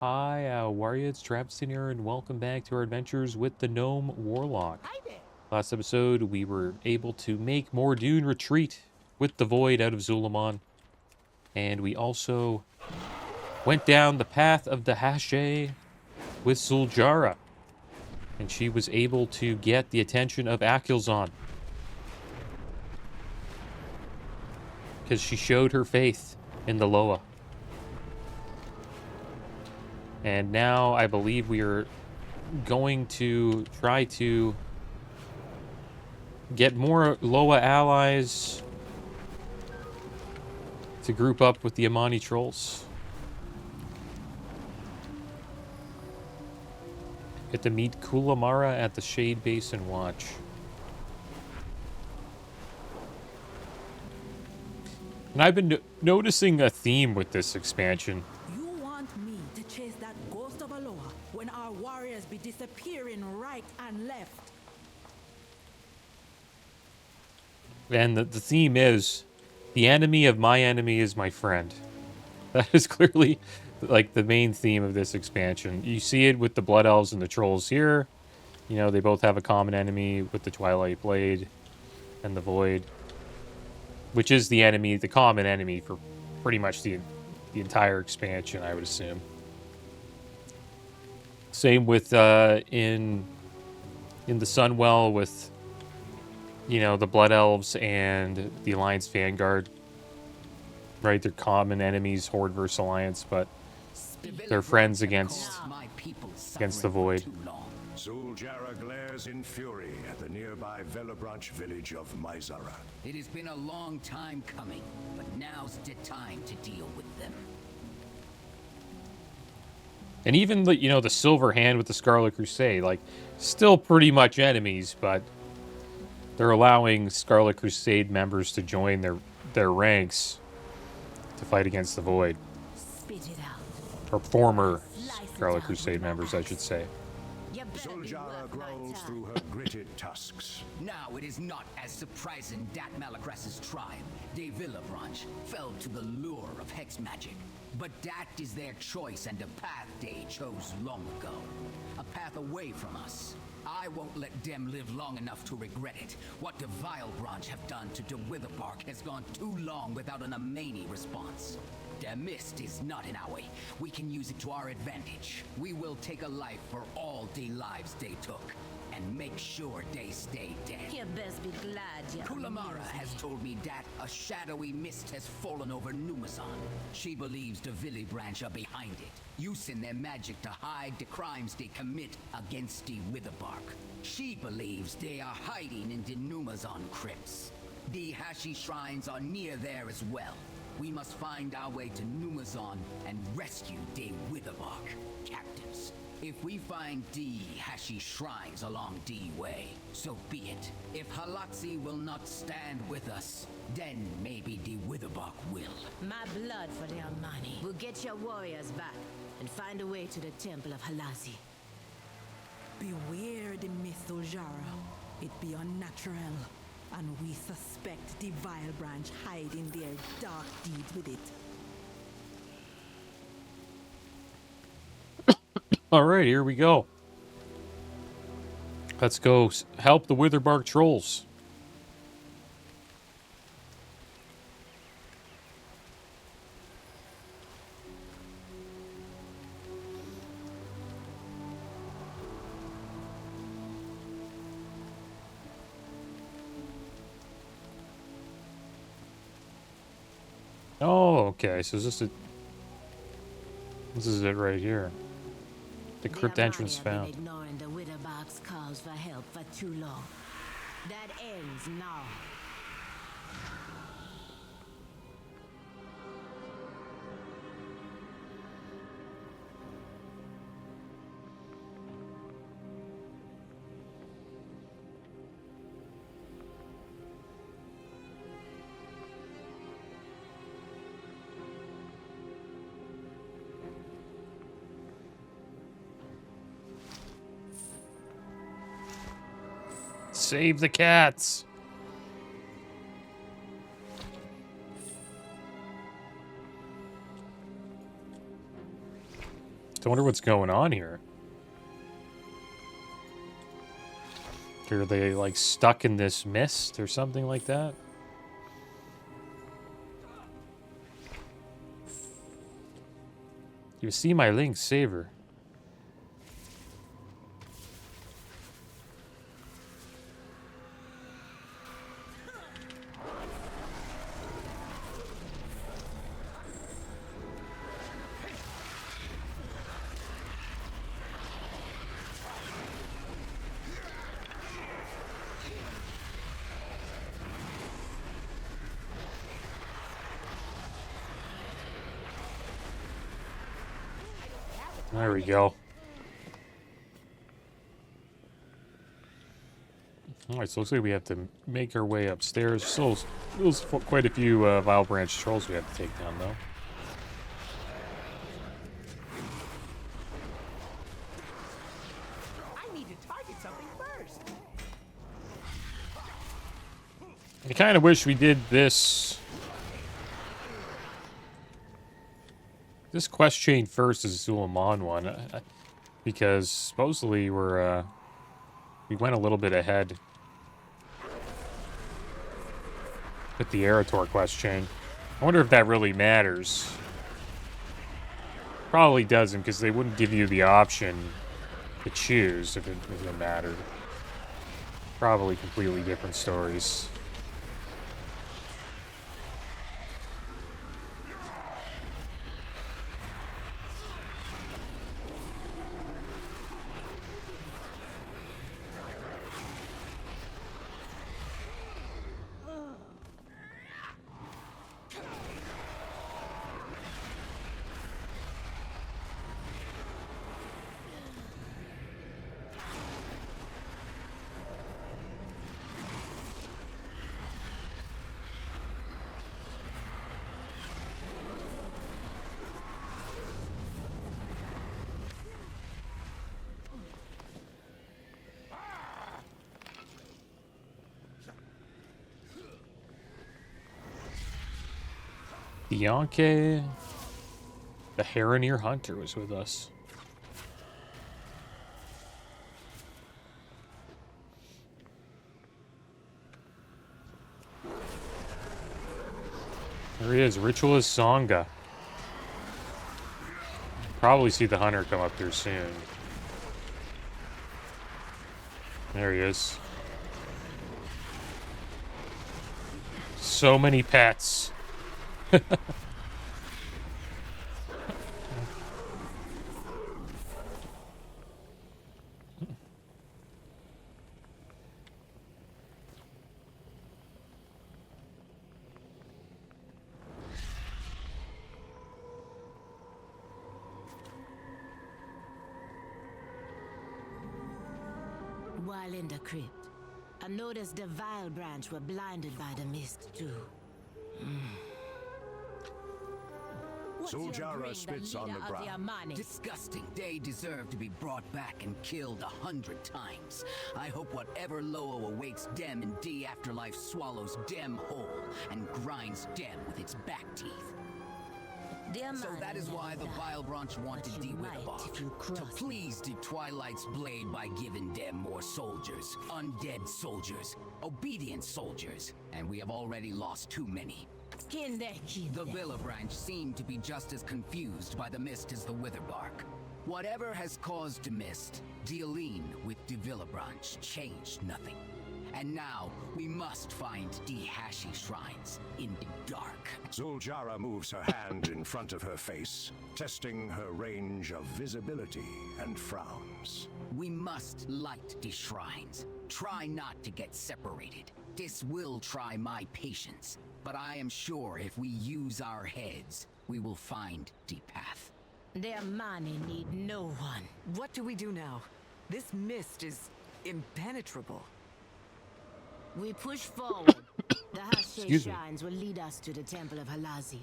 Hi, Waria, it's Travis in here, and welcome back to our adventures with the Gnome Warlock. Last episode, we were able to make more Dune Retreat with the Void out of Zulamon, and we also went down the path of the Hashe with Zuljara, and she was able to get the attention of Akilzon, because she showed her faith in the Loa. And now I believe we are going to try to get more Loa allies to group up with the Amani trolls. Get to meet Kulamara at the Shade Basin Watch. And I've been noticing a theme with this expansion. You want me to chase that ghost of Aloha when our warriors be disappearing right and left? And the theme is, the enemy of my enemy is my friend. That is clearly like the main theme of this expansion. You see it with the Blood Elves and the Trolls here. You know, they both have a common enemy with the Twilight Blade and the Void, which is the enemy, the common enemy for pretty much the entire expansion, I would assume. Same with in the Sunwell with, you know, the Blood Elves and the Alliance Vanguard. Right, they're common enemies, Horde versus Alliance, but they're friends against the Void. Zuljara glares in fury at the nearby Velabranch village of Mizara. It has been a long time coming, but now's the time to deal with them. And even the, you know, the Silver Hand with the Scarlet Crusade, like, still pretty much enemies, but they're allowing Scarlet Crusade members to join their ranks to fight against the Void. Spit it out. Or former Scarlet Crusade members, I should say. Zuljara growls through her gritted tusks. Now it is not as surprising that Malacras's tribe, De Villabranch, fell to the lure of hex magic. But that is their choice and a path they chose long ago. A path away from us. I won't let them live long enough to regret it. What the Vile Branch have done to De Witherbark has gone too long without an Amani response. Their mist is not in our way. We can use it to our advantage. We will take a life for all the lives they took, and make sure they stay dead. You best be glad you Kulamara has told me that a shadowy mist has fallen over Numazon. She believes the Vili branch are behind it, using their magic to hide the crimes they commit against the Witherbark. She believes they are hiding in the Numazon crypts. The Hashi shrines are near there as well. We must find our way to Numazon and rescue the Witherbark captives. If we find the Hashi shrines along the way, so be it. If Halaxi will not stand with us, then maybe the Witherbark will. My blood for the Amani. We'll get your warriors back and find a way to the temple of Halazi. Beware the myth, Zuljara. It be unnatural, and we suspect the Vile Branch hiding their dark deeds with it. All right, here we go. Let's go help the Witherbark trolls. Oh, okay. So this is it right here. The crypt entrance found. Ignoring the Witherbark's calls for help for too long. That ends now. Save the cats. I wonder what's going on here. Are they, like, stuck in this mist or something like that? You see my link, saver. There we go. Alright, so it looks like we have to make our way upstairs. Still, there's quite a few Vile Branch trolls we have to take down, though. I need to target something first. I kind of wish we did this quest chain first as a Suleiman one, because supposedly we went a little bit ahead with the Erator quest chain. I wonder if that really matters. Probably doesn't, because they wouldn't give you the option to choose if it mattered. Probably completely different stories. Bianca, the Harroneer Hunter, was with us. There he is, Ritualist Songa. Probably see the hunter come up here soon. There he is. So many pets. While in the crypt, I noticed the Vile Branch were blinded by the mist too. Suljara spits on the ground. Disgusting. They deserve to be brought back and killed 100 times. I hope whatever Loa awaits Dem in D Afterlife swallows Dem whole and grinds Dem with its back teeth. So that is why the Vile Branch wanted D Witherbark, to please the Twilight's blade by giving them more soldiers, undead soldiers, obedient soldiers, and we have already lost too many. The Villa Branch seem to be just as confused by the mist as the Witherbark. Whatever has caused the mist, dealing with the Villa Branch changed nothing. And now, we must find the Hashi shrines in the dark. Suljara moves her hand in front of her face, testing her range of visibility and frowns. We must light the shrines. Try not to get separated. This will try my patience, but I am sure if we use our heads, we will find the path. Their money need no one. What do we do now? This mist is impenetrable. We push forward. The Hashi Excuse me. shrines will lead us to the Temple of Halazi.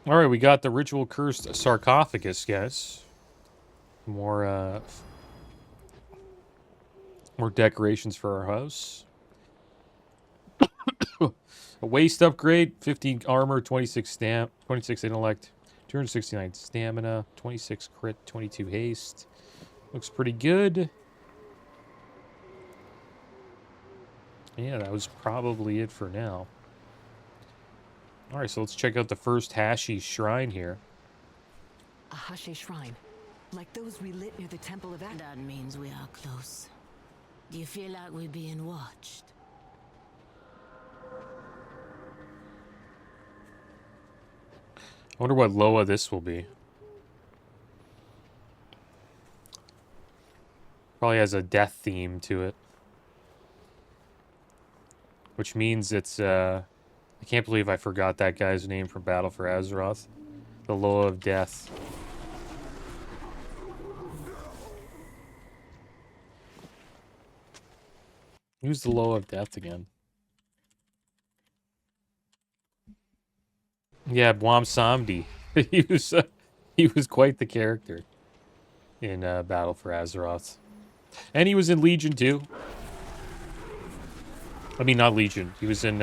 All right, we got the ritual cursed sarcophagus, guys. More decorations for our house. A waist upgrade, 15 armor, 26 stamp, 26 intellect, 269 stamina, 26 crit, 22 haste. Looks pretty good. Yeah, that was probably it for now. Alright, so let's check out the first Hashi shrine here. A Hashi shrine, like those we lit near the Temple of Addons. That means we are close. Do you feel like we're being watched? I wonder what Loa this will be. Probably has a death theme to it. Which means it's, I can't believe I forgot that guy's name from Battle for Azeroth. The Loa of Death. Who's the Loa of Death again? Yeah, Bwam Samdi. He was quite the character in Battle for Azeroth. And he was in Legion too. I mean, not Legion. He was in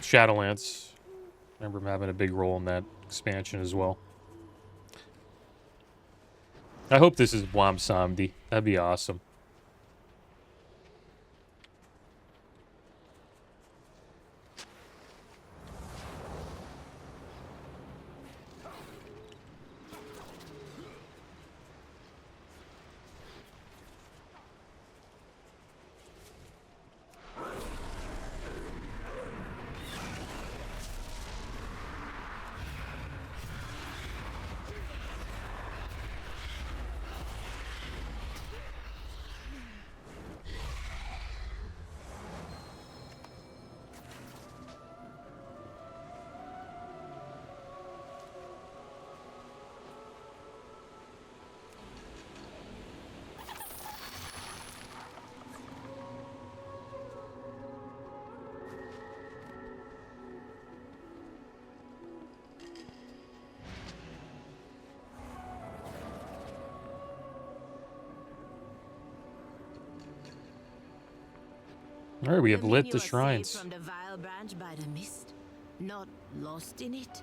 Shadowlands. I remember him having a big role in that expansion as well. I hope this is Bwam Samdi. That'd be awesome. All right, we have lit the shrines. From the vile branch by the mist, not lost in it.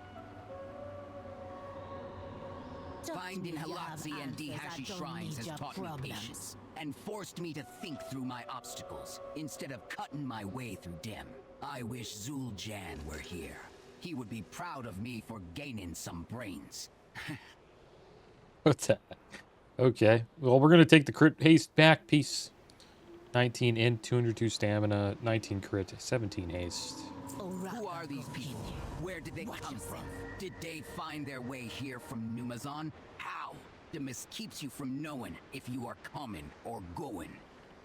Finding Halotzi and Dihashi shrines has taught me patience and forced me to think through my obstacles instead of cutting my way through them. I wish Zul'Jan were here. He would be proud of me for gaining some brains. What's that? Okay. Well, we're gonna take the crit haste back. Peace. 19 int, 202 stamina, 19 crit, 17 haste. Who are these people? Where did they come from? Did they find their way here from Numazon? How? The mist keeps you from knowing if you are coming or going.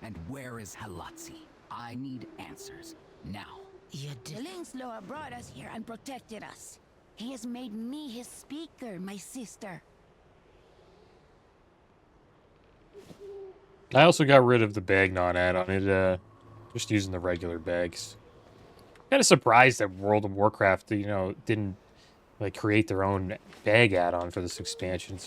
And where is Halotzi? I need answers. Now. The Link's Lore brought us here and protected us. He has made me his speaker, my sister. I also got rid of the Bagnon add-on. It, just using the regular bags. Kind of surprised that World of Warcraft, you know, didn't like create their own bag add-on for this expansion.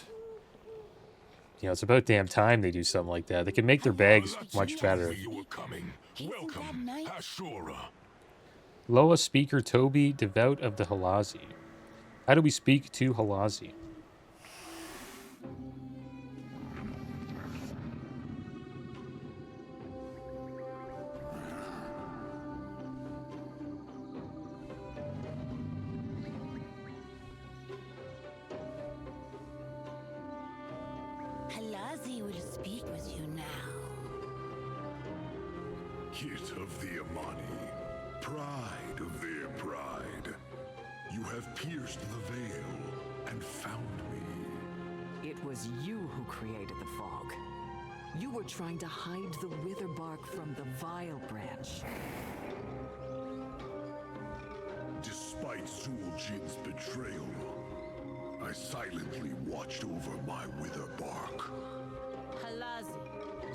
You know, it's about damn time they do something like that. They can make their bags much better. Welcome, Ashura. Loa speaker Toby, devout of the Halazi. How do we speak to Halazi? Halazi will speak with you now. Kit of the Amani, pride of their pride. You have pierced the veil and found me. It was you who created the fog. You were trying to hide the wither bark from the vile branch. Despite Zul'Jin's betrayal, I silently watched over my wither bark. Halazi,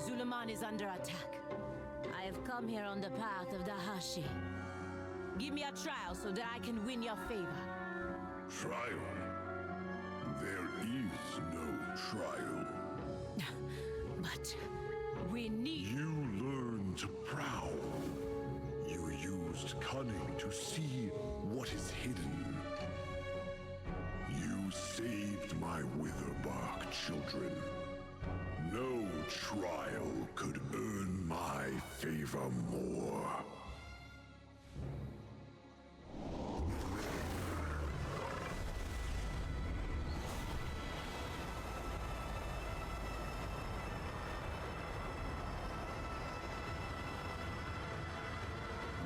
Zulaman is under attack. I have come here on the path of the Hashi. Give me a trial so that I can win your favor. Trial? There is no trial. But we need... You learned to prowl. You used cunning to see what is hidden. finished my Witherbark children. No trial could earn my favor more.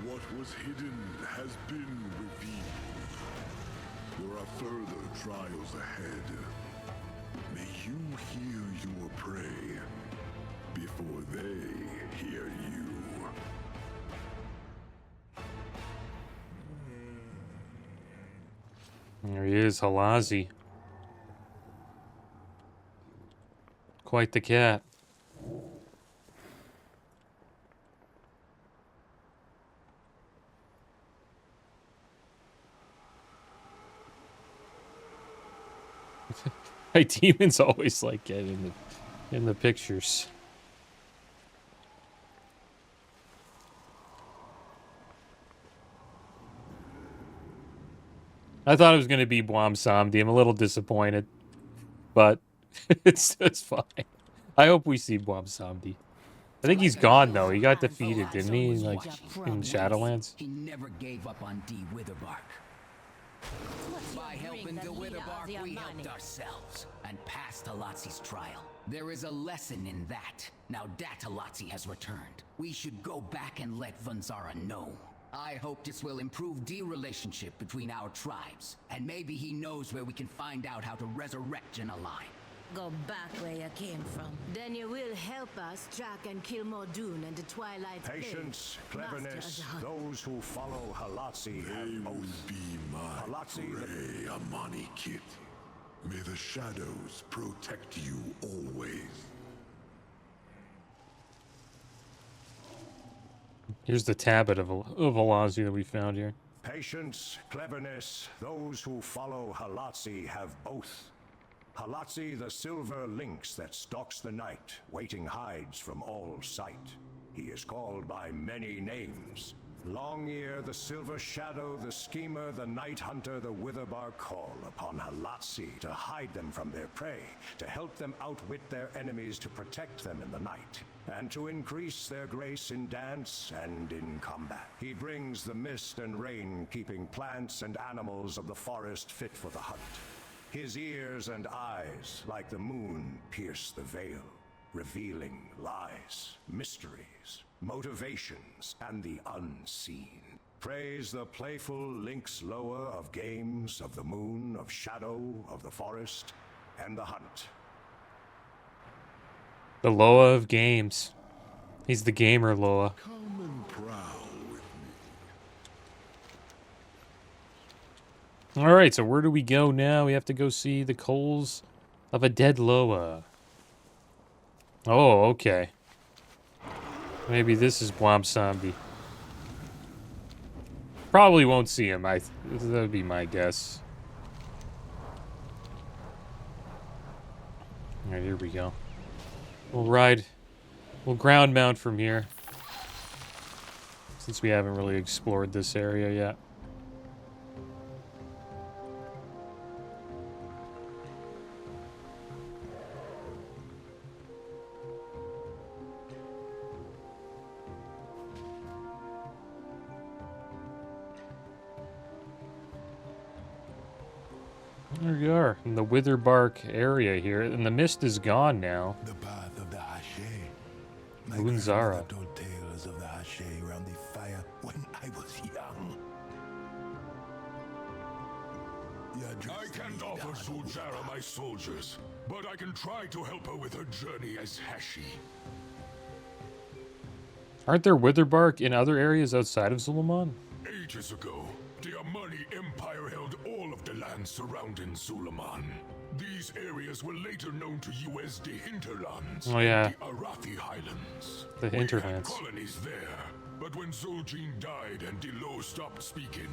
What was hidden has been revealed. There are further trials ahead. May you hear your prey before they hear you. There he is, Halazi. Quite the cat. My demons always like get in the pictures. I thought it was going to be Bwam Samdi. I'm a little disappointed, but it's fine. I hope we see Bwam Samdi. I think he's gone though. He got defeated, didn't he? Like in Shadowlands. He never gave up on D. Witherbark. By helping the Witherbark, we helped ourselves and passed Halazi's trial. There is a lesson in that. Now that Halazi has returned, we should go back and let Vanzara know. I hope this will improve the relationship between our tribes, and maybe he knows where we can find out how to resurrect Jinaline. Go back where you came from. Then you will help us track and kill Mordoon and the Twilight Patience, Spirit. cleverness, those who follow Halazi They have will both. be my Halazi, prey, Amani Kit. May the shadows protect you always. Here's the tablet of Halazi that we found here. Patience, cleverness, those who follow Halazi have both. Halazi, the silver lynx that stalks the night, waiting hides from all sight. He is called by many names. Long-ear, the silver shadow, the schemer, the night hunter, the witherbark call upon Halazi to hide them from their prey, to help them outwit their enemies, to protect them in the night, and to increase their grace in dance and in combat. He brings the mist and rain, keeping plants and animals of the forest fit for the hunt. His ears and eyes, like the moon, pierce the veil, revealing lies, mysteries, motivations, and the unseen. Praise the playful Lynx Loa of games, of the moon, of shadow, of the forest, and the hunt. The Loa of games. He's the gamer Loa. Come and prowl with me. All right, so where do we go now? We have to go see the coals of a dead Loa. Oh, okay. Maybe this is Bwam Samdi. Probably won't see him. That would be my guess. All right, here we go. We'll ground mount from here, since we haven't really explored this area yet. There we are, in the Witherbark area here, and the mist is gone now. The path of the Hache. My Unzara. grandmother told tales of the Hache around the fire when I was young. I can't offer Zul'Jara my soldiers, but I can try to help her with her journey as Hashi. Aren't there Witherbark in other areas outside of Suleiman? Ages ago, the Amani Empire held all of the land surrounding Suleiman. These areas were later known to you as the Hinterlands, Oh, yeah. the Arathi Highlands. The We had Hinterlands. colonies there, but when Zul'Jin died and Dilo stopped speaking,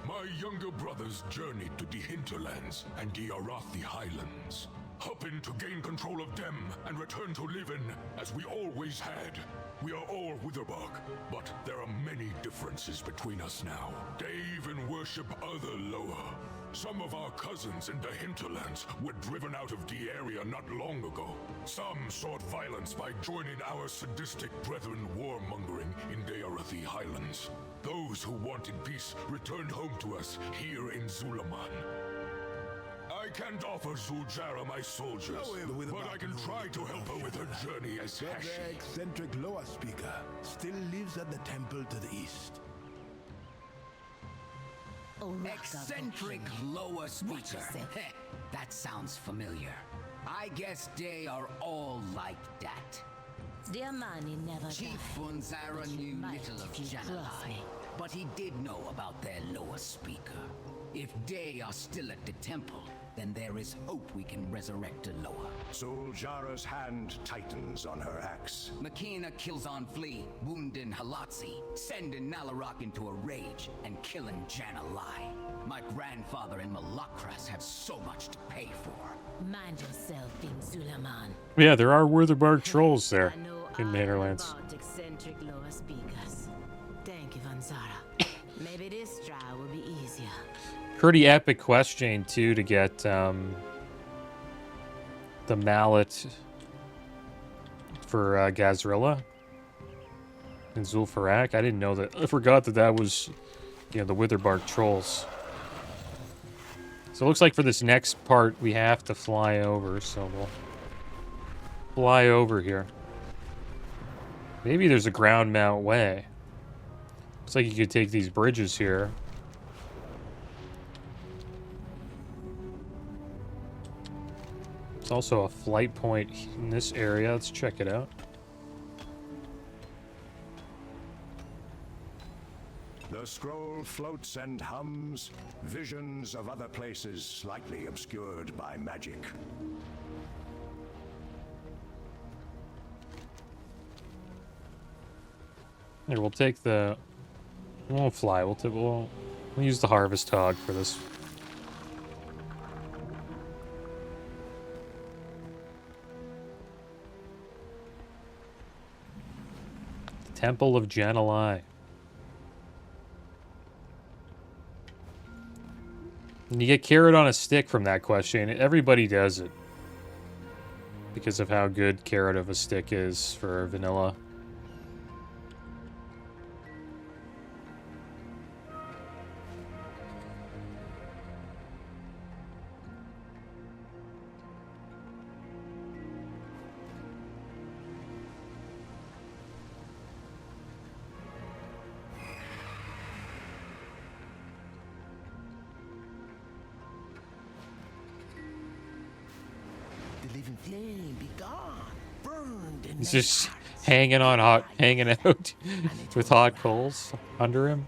my younger brothers journeyed to the Hinterlands and the Arathi Highlands, hoping to gain control of them and return to living as we always had. We are all Witherbark, but there are many differences between us now. They even worship other Loa. Some of our cousins in the hinterlands were driven out of the area not long ago. Some sought violence by joining our sadistic brethren warmongering in the Arathi Highlands. Those who wanted peace returned home to us here in Zulaman. I can't offer Zuljara my soldiers, but I can try to help her with her journey as The Hashi. eccentric Loa speaker still lives at the temple to the east. Eccentric lower speaker. Heh, that sounds familiar. I guess they are all like that. Dear Mani never Chief died. Funzara You knew might little of if you cross Janalai, me. but he did know about their lower speaker. If they are still at the temple, then there is hope we can resurrect Aloha. Zuljara's hand tightens on her axe. Makina kills on Flea, wounding Halatsi, sending Nalarok into a rage, and killing Janalai. My grandfather and Malakras have so much to pay for. Mind yourself, King Zulaman. Yeah, there are Witherbark trolls there I know in the all Hinterlands. about eccentric lower speakers. Thank you, Vanzara. Maybe this trial will be easier. Pretty epic quest chain too to get the mallet for Gazrilla and Zulfarak. I didn't know that. I forgot that that was, you know, the Witherbark trolls. So it looks like for this next part we have to fly over. So we'll fly over here. Maybe there's a ground mount way. Looks like you could take these bridges here. There's also a flight point in this area. Let's check it out. The scroll floats and hums, visions of other places slightly obscured by magic. Here, we'll take the... We won't fly. We'll use the Harvest Hog for this. The Temple of Janalai. And you get carrot on a stick from that question. Everybody does it. Because of how good carrot of a stick is for vanilla. The living flame be gone, burned in He's their just hearts. hanging out with hot coals under him.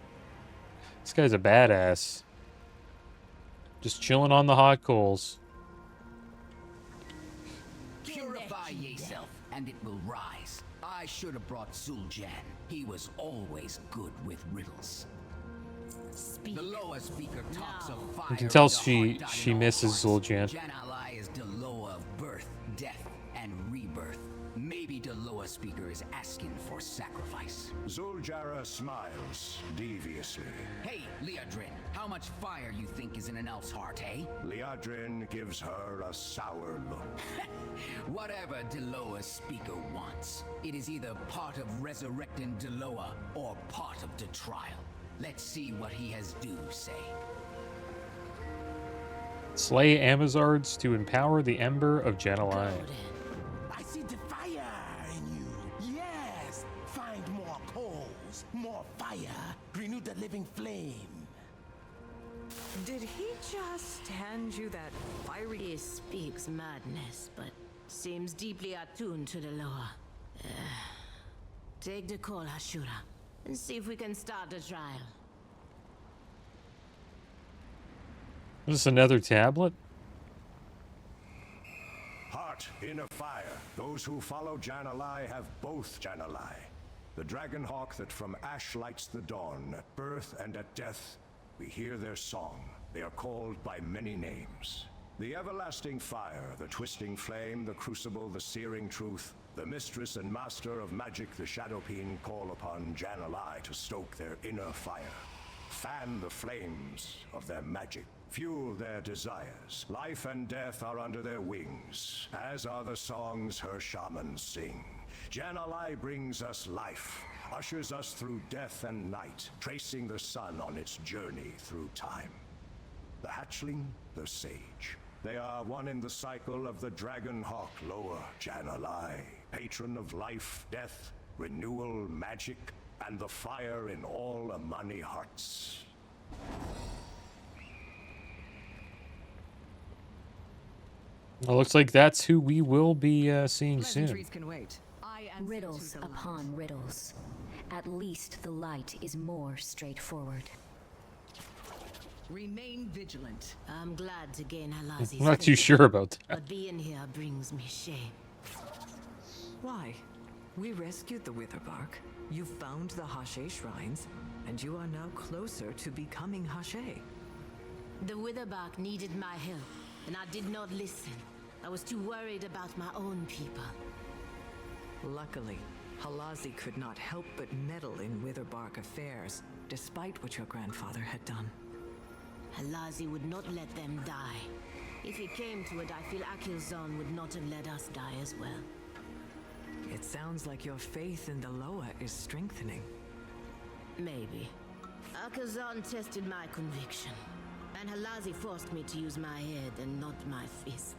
This guy's a badass. Just chilling on the hot coals. Purify yourself, and it will rise. I should have brought Zuljan. He was always good with riddles. Speak. The lower speaker talks of fire. You can tell and the she heart she dying misses all Zul'jin. Janalai is the lower of birth, death, and rebirth. Maybe the lower speaker is asking for sacrifice. Zuljara smiles deviously. Hey, Liadrin, how much fire you think is in an elf's heart, eh? Liadrin gives her a sour look. Whatever Deloa's speaker wants, it is either part of resurrecting Deloa or part of the trial. Let's see what he has to say. Slay Amazards to empower the Ember of Janalai. I see the fire in you. Yes. Find more coals, more fire. Renew the living flame. Did he just hand you that fiery... He speaks madness, but seems deeply attuned to the lower. Take the call, Ashura, and see if we can start the trial. Is this another tablet? Heart in a fire. Those who follow Janalai have both Janalai. The dragon hawk that from ash lights the dawn, at birth and at death, we hear their song. They are called by many names. The everlasting fire, the twisting flame, the crucible, the searing truth, the mistress and master of magic, the Shadowpeen, call upon Janalai to stoke their inner fire. Fan the flames of their magic fuel their desires. Life and death are under their wings, as are the songs her shamans sing. Janalai brings us life, ushers us through death and night, tracing the sun on its journey through time. The hatchling, the sage. They are one in the cycle of the dragon hawk Loa, Janalai, patron of life, death, renewal, magic, and the fire in all Amani hearts. Well, looks like that's who we will be seeing soon. Pleasantries can wait. Riddles upon riddles. At least the light is more straightforward. Remain vigilant. I'm glad to gain Halazi's I'm not too favor, sure about that. but being here brings me shame. Why? We rescued the Witherbark. You found the Hashe shrines, and you are now closer to becoming Hashe. The Witherbark needed my help, and I did not listen. I was too worried about my own people. Luckily, Halazi could not help but meddle in Witherbark affairs, despite what your grandfather had done. Halazi would not let them die. If it came to it, I feel Akilzon would not have let us die as well. It sounds like your faith in the Loa is strengthening. Maybe. Akilzon tested my conviction, and Halazi forced me to use my head and not my fist.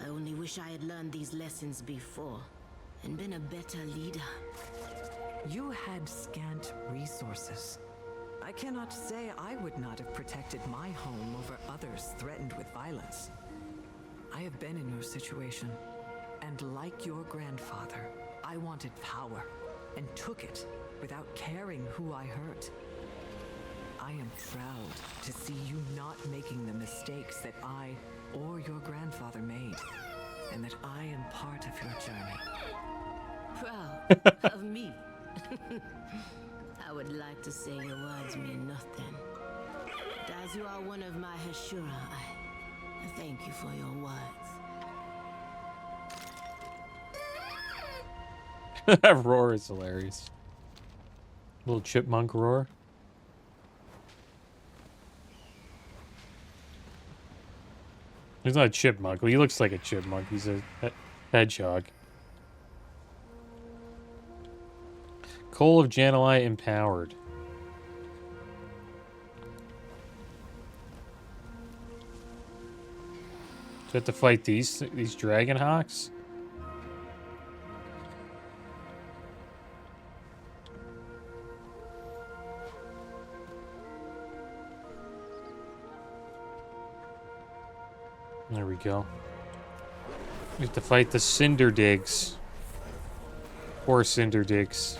I only wish I had learned these lessons before, and been a better leader. You had scant resources. I cannot say I would not have protected my home over others threatened with violence. I have been in your situation, and like your grandfather, I wanted power, and took it without caring who I hurt. I am proud to see you not making the mistakes that I or your grandfather made, and that I am part of your journey. Proud of me? I would like to say your words mean nothing. But as you are one of my Hashura, I thank you for your words. That roar is hilarious. Little chipmunk roar. He's not a chipmunk. Well, he looks like a chipmunk. He's a hedgehog. Coal of Janalai empowered. Do I have to fight these dragon hawks? There we go. We have to fight the Cinder Digs. Poor Cinder Digs.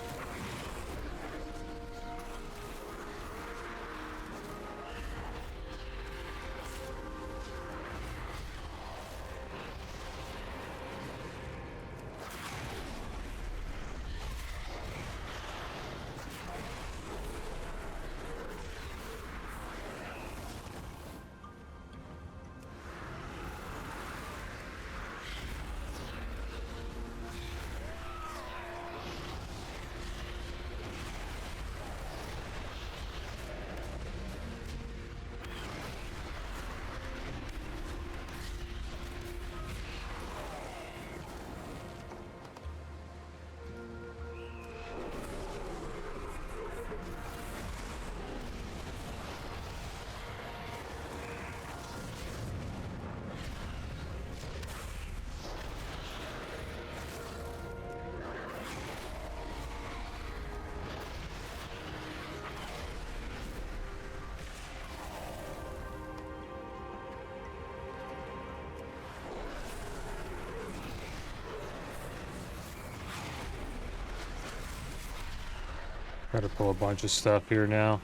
Gotta pull a bunch of stuff here now.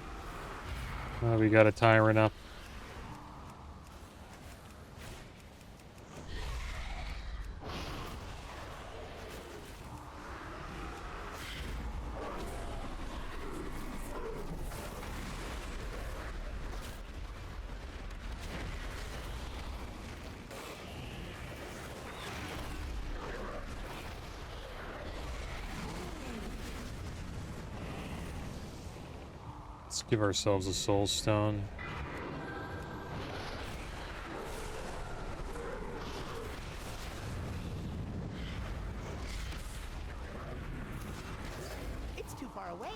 We got a tyrant up. Let's give ourselves a soul stone. far away.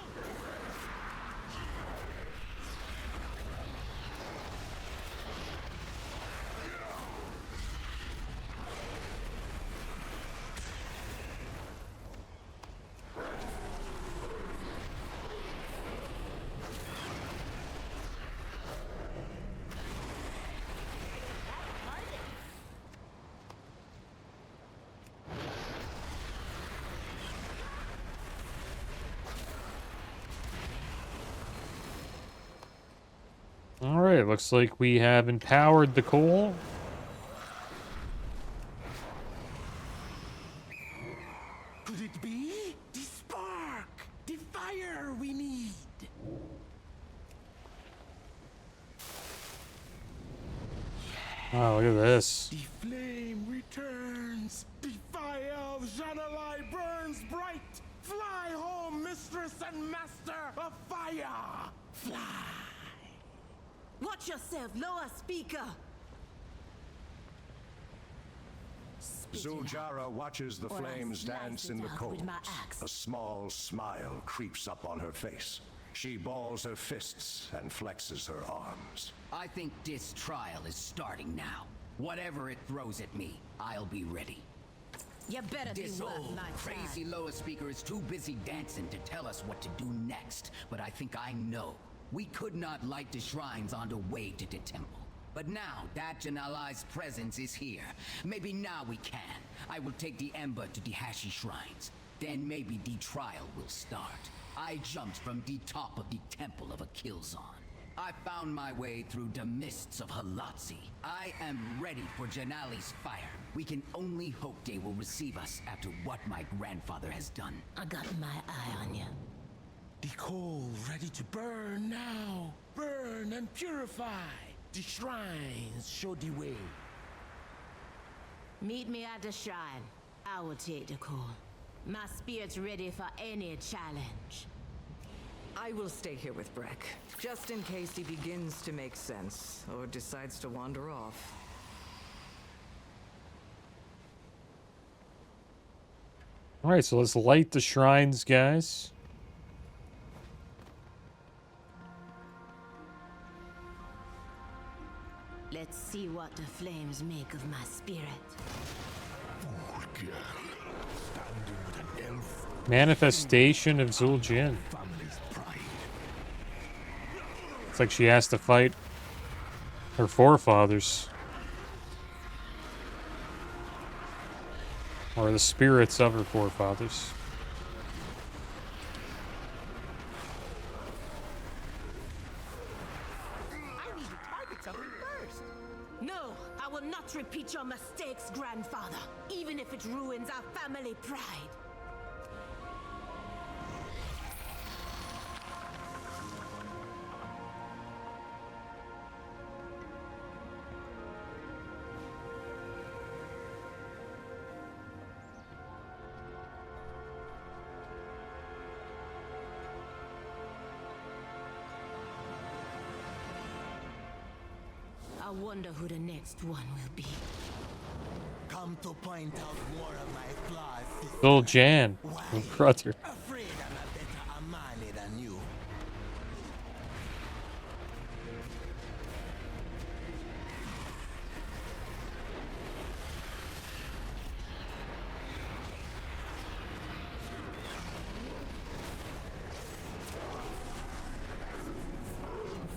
All right, looks like we have empowered the coal. Could it be? The spark! The fire we need! Oh, look at this. The flame returns! The fire of Janalai burns bright! Fly home, mistress and master of fire! Fly! Watch yourself, lower speaker. Zuljara watches the or I'll flames slice dance it in the up coals. with my axe. A small smile creeps up on her face. She balls her fists and flexes her arms. I think this trial is starting now. Whatever it throws at me, I'll be ready. You better This do work, old my crazy lower speaker is too busy dancing to tell us what to do next, but I think I know. We could not light the shrines on the way to the temple. But now that Janalai's presence is here, maybe now we can. I will take the ember to the Hashi shrines. Then maybe the trial will start. I jumped from the top of the temple of a Killzone. I found my way through the mists of Halatsi. I am ready for Janali's fire. We can only hope they will receive us after what my grandfather has done. I got my eye on you. The coal ready to burn now. Burn and purify. The shrines show the way. Meet me at the shrine. I will take the call. My spirit's ready for any challenge. I will stay here with Breck, just in case he begins to make sense or decides to wander off. All right, so let's light the shrines, guys. Let's see what the flames make of my spirit. Standing with an elf. Manifestation of Zuljin. Family's pride. It's like she has to fight her forefathers. Or the spirits of her forefathers. I need to target something first. No, I will not repeat your mistakes, grandfather, even if it ruins our family pride. I wonder who the next one will be. Come to point out more of my flaws, sister. Zuljin, her brother. Afraid I'm a better Amani than you.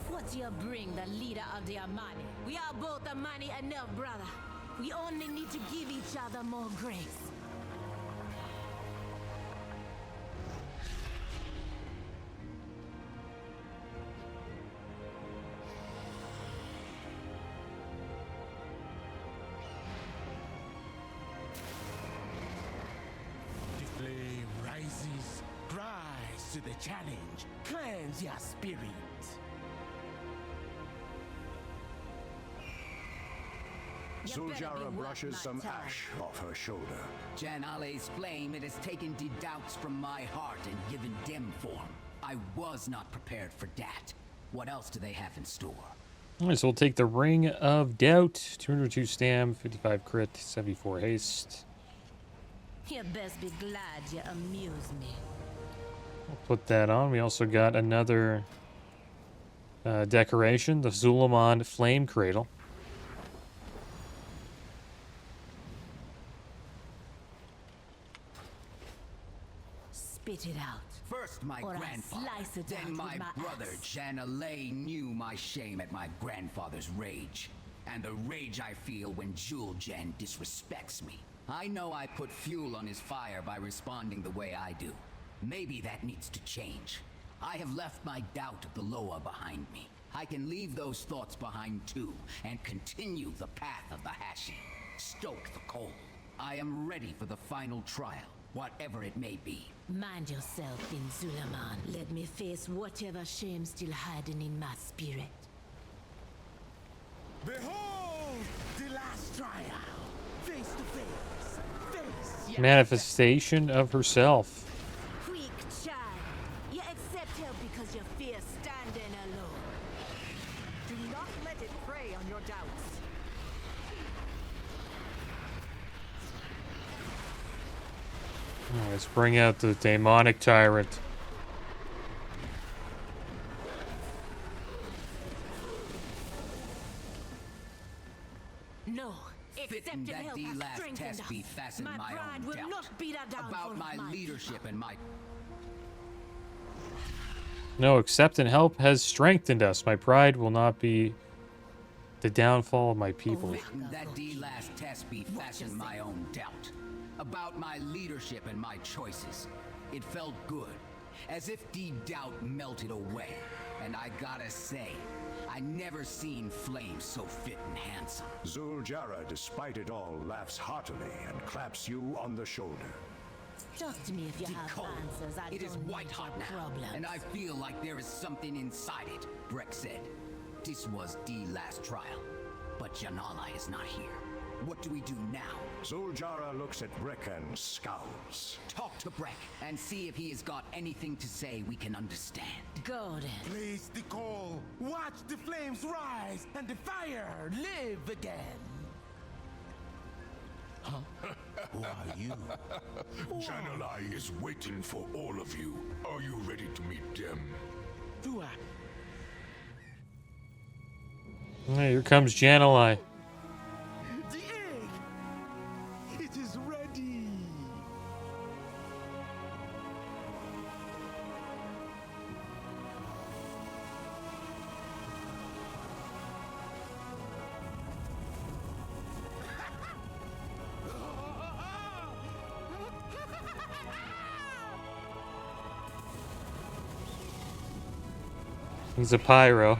What you bring, the leader of the Amani? We are both Amani enough, brother. We only need to give each other more grace. The flame rises, rise to the challenge. Cleanse your spirit. You better be Zuljara worth brushes my some time. ash off her shoulder. Janale's flame, it has taken the doubts from my heart and given them form. I was not prepared for that. What else do they have in store? All right, so we'll take the Ring of Doubt. 202 stam, 55 crit, 74 haste. You best be glad you amuse me. Put that on. We also got another decoration, the Suleiman Flame Cradle. Spit it out. First my Or I'll grandfather, slice it out then my with my brother axe. Janalay knew my shame at my grandfather's rage. And the rage I feel when Jul'Jan disrespects me. I know I put fuel on his fire by responding the way I do. Maybe that needs to change. I have left my doubt of the Loa behind me. I can leave those thoughts behind too, and continue the path of the Hashi. Stoke the coal. I am ready for the final trial, whatever it may be. Mind yourself, Bin Suleiman. Let me face whatever shame still hiding in my spirit. Behold the last trial. Face to face. Face. Manifestation of herself. Quick, child. You accept help because you fear standing alone. Do not let it prey on your doubts. Let's bring out the demonic tyrant. No. Fitting Accepting that help the has last strengthened test be us. fastened My my pride own will doubt. not be the downfall About of my my leadership people. and my... No, accepting help has strengthened us. My pride will not be the downfall of my people. Fitting that the last test be fastened my own doubt. About my leadership and my choices. It felt good. As if the doubt melted away. And I gotta say, I never seen Flame so fit and handsome. Zul'Jara, despite it all, laughs heartily and claps you on the shoulder. Talk to me if you have Cold. answers. I It is don't white need hot your now, problems. and I feel like there is something inside it, Breck said. This was the last trial, but Janala is not here. What do we do now? Zul'Jara looks at Brick and scowls. Talk to Breck and see if he has got anything to say we can understand. Go then. Place the coal. Watch the flames rise and the fire live again. Who are you? Janalai is waiting for all of you. Are you ready to meet them? Do I? Hey, here comes Janalai. The egg! It is ready! He's a pyro.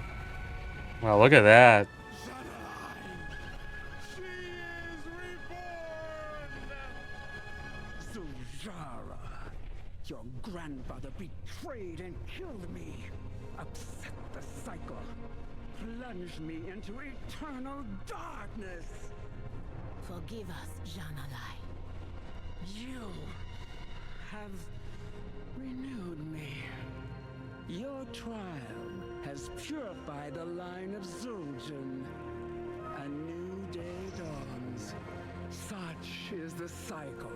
Wow, look at that. She is reborn! Zul'Jara, your grandfather betrayed and killed me, upset the cycle, plunged me into eternal darkness. Forgive us, Janalai. You have renewed me. Your trial has purified the line of Zul'Jin. A new day dawns. Such is the cycle.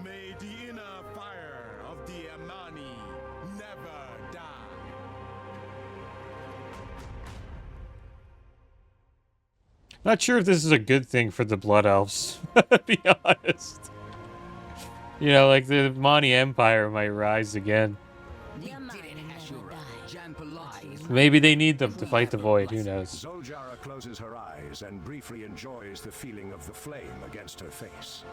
May the inner fire of the Amani never die. Not sure if this is a good thing for the Blood Elves, to be honest. You know, like the Mani Empire might rise again. We did it, Ashura. Jan Palai is Maybe they need them to fight the Void, who knows. Zul'Jara closes her eyes and briefly enjoys the feeling of the flame against her face.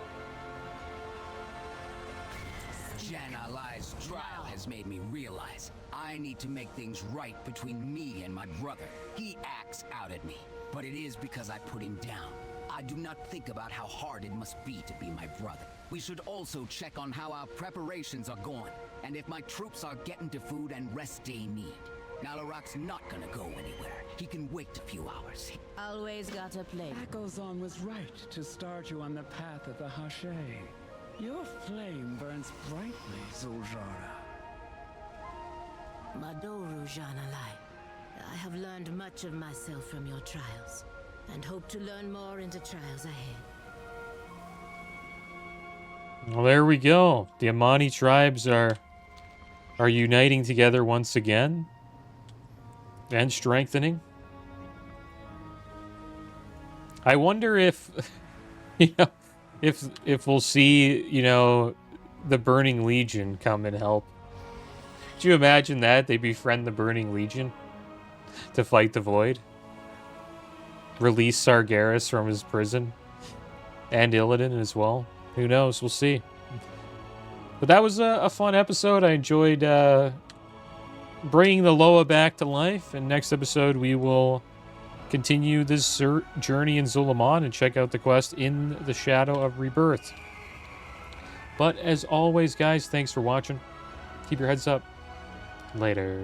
Janalai's trial has made me realize I need to make things right between me and my brother. He acts out at me, but it is because I put him down. I do not think about how hard it must be to be my brother. We should also check on how our preparations are going, and if my troops are getting to food and rest they need. Nalarak's not gonna go anywhere. He can wait a few hours. Always got a play. Echoes was right to start you on the path of the Hache. Your flame burns brightly, Zuljara. Madoru Janalai, I have learned much of myself from your trials, and hope to learn more in the trials ahead. Well, there we go. The Amani tribes are uniting together once again and strengthening. I wonder if if we'll see, the Burning Legion come and help. Could you imagine that? They befriend the Burning Legion to fight the Void. Release Sargeras from his prison. And Illidan as well. Who knows? We'll see. But that was a fun episode. I enjoyed bringing the Loa back to life. And next episode, we will continue this journey in Zul'Aman and check out the quest in the Shadow of Rebirth. But as always, guys, thanks for watching. Keep your heads up. Later.